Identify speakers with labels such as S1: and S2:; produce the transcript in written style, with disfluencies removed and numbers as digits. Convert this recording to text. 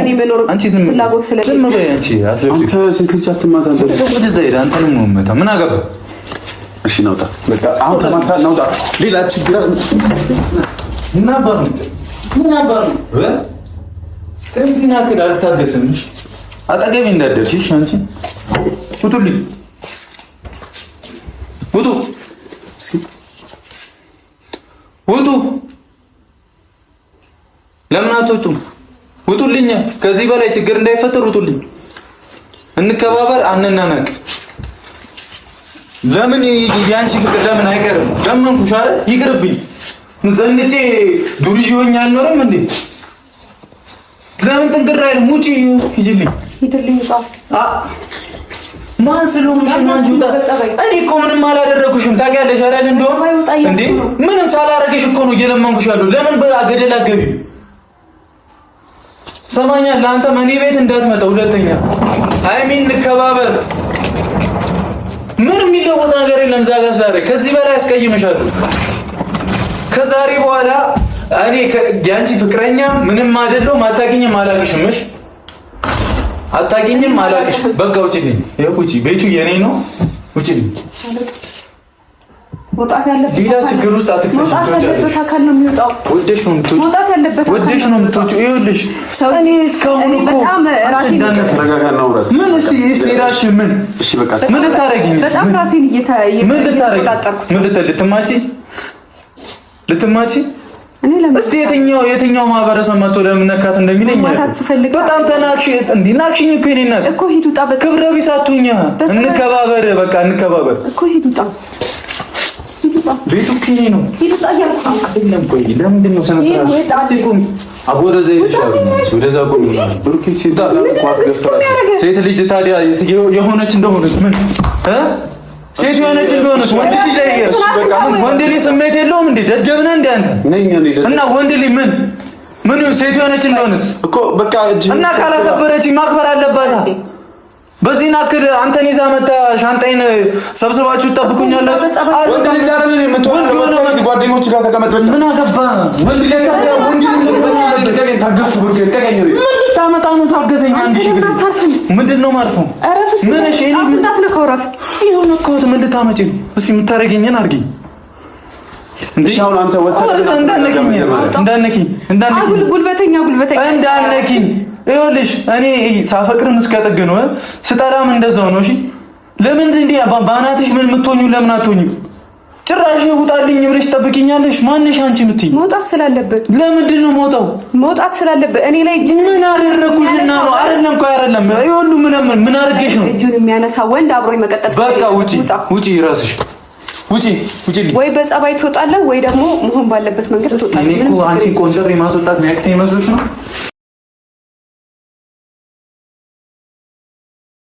S1: ከኔ መኖር ፍላጎት ስለዚህ
S2: ዝም በይ አንቺ አትለፊ። አንተ ስንክልቻ አትማታ ወደ ዘይዳ አንተ ነው የምመታ ምን አገባ? እሺ ናውጣ በቃ አሁን ተማታ ናውጣ። ሌላ ችግር ምን አባሩ እንዲና ከዳ አልታገስምሽ። አጠገቤ እንዳደርሽሽ አንቺ ውጡልኝ፣ ውጡ፣ ውጡ። ለምን አትወጡም? ውጡልኝ። ከዚህ በላይ ችግር እንዳይፈጠር ውጡልኝ። እንከባበር፣ አንናናቅ። ለምን ያንቺ ፍቅር ለምን አይቀርም? ለምንኩሽ አይደል? ይቅርብኝ። ዘንጬ ዱርዬ ሆኜ አልኖርም እንዴ? ለምን ጥንቅር አይደል? ሙጪ ሂጂልኝ፣ ሂድልኝ። ማን ስለሆንሽ ነው አንቺ? እኔ እኮ ምንም አላደረኩሽም ታውቂያለሽ አይደል? እንደውም እንዴ ምንም ሳላረግሽ እኮ ነው እየለመንኩሽ ያለው። ለምን በአገደል አገቢ ሰማኛል። ለአንተ እኔ ቤት እንዳትመጣ ሁለተኛ። አይሚን እንከባበር። ምንም የሚለወጥ ነገር የለም። ዛጋ ስላደረግ ከዚህ በላይ አስቀይምሻለሁ። ከዛሬ በኋላ እኔ ያንቺ ፍቅረኛ ምንም አይደለም። አታውቂኝም፣ አላውቅሽም። እሺ አታውቂኝም፣ አላውቅሽም። በቃ ውጪልኝ። ይኸው ውጪ። ቤቱ የኔ ነው። ውጪልኝ። ወጣት ያለበት ሌላ ችግር ውስጥ አትክተሽ ትወጫለሽ። አካል ነው የሚወጣው። ወደሽ ነው የምትወጪው። ወጣት ያለበት ወደሽ ነው የምትወጪው። ይኸውልሽ እኔ እስካሁን እኮ በጣም ራሴን ተረጋጋና አውራት። ምን እስቲ ራስሽ ምን እሺ በቃ ምን ልታረጊኝ? በጣም ራሴን ምን ልትማጪ እስቲ የትኛው ማህበረሰብ መጥቶ ለምን ነካት እንደሚለኝ በጣም ተናክሽ። እንዴ ናክሽኝ እኮ እኔ እናት እኮ ሂድ ውጣ። ክብረ ቢስ አትሁኛ። እንከባበር፣ በቃ እንከባበር እኮ ሂድ ውጣ። ቤቱ ከኔ ነው። ሂዱጣ ያልኩ አይደለም። ቆይ ለምንድን ነው ሰነሰራ? እስቲቁም አቦረ ዘይልሻል። ወደዛ ቆም ነው ብሩክ ሲታ ሴት ልጅ ታዲያ የሆነች እንደሆነች ምን ሴት የሆነች እንደሆነች ወንድ ልጅ ላይ በቃ ምን ወንድ ልጅ ስሜት የለውም እንዴ? ደደብነ እንዴ አንተ እና ወንድ ልጅ ምን ሴት የሆነች እንደሆነች እኮ በቃ እና ካላከበረች ማክበር አለባት። በዚህ ናክል አንተን ይዛ መጣ ሻንጣይን ሰብስባችሁ ተጠብቁኛላችሁ። ወንድ ልጅ አይደለም የምትወንድ ሆነ ጓደኞች ጋር ተቀመጥ። ምን አገባ? ወንድ ልጅ ታዲያ ወንድ ልጅ ተገኝ ታገሱ ብርገ ተገኝ ነው። ምን ታመጣ ነው? ታገሰኝ አንድ ሺህ ጊዜ ምንድነው ማርፉ? ምን እሺ እኔ እንዳትነካው ረፍ ይሁን እኮ ምን ልታመጪ ነው? እስኪ የምታረጊኝን አድርጊኝ። እንዴሻውን አንተ ወጣ እንዳነኪኝ ጉልበተኛ እንዳነኪኝ ይኸውልሽ እኔ ሳፈቅርም እስከ ጥግ ነው፣ ስጠላም እንደዛው ነው። እሺ ለምን እንዴ ባናትሽ ምን ምትሆኙ? ለምን አትሆኙ? ጭራሽ ውጣልኝ ብለሽ ጠብቂኛለሽ። ማንሽ አንቺ ምትይ? መውጣት ስላለበት። ለምንድን ነው መውጣት ስላለበት? እኔ ላይ እጅን ምን አደረኩኝና ነው? አይደለም እኮ አይደለም። ይሁሉ ምን አድርገሽ ነው? እጁን የሚያነሳ ወንድ አብሮኝ መቀጠል። በቃ ውጪ ራስሽ ውጪ። ወይ በጸባይ ትወጣለህ ወይ ደግሞ መሆን ባለበት መንገድ ትወጣለህ። እኔ እኮ አንቺ ቆንጠር የማስወጣት ነው ያክቴ መስሎሽ ነው?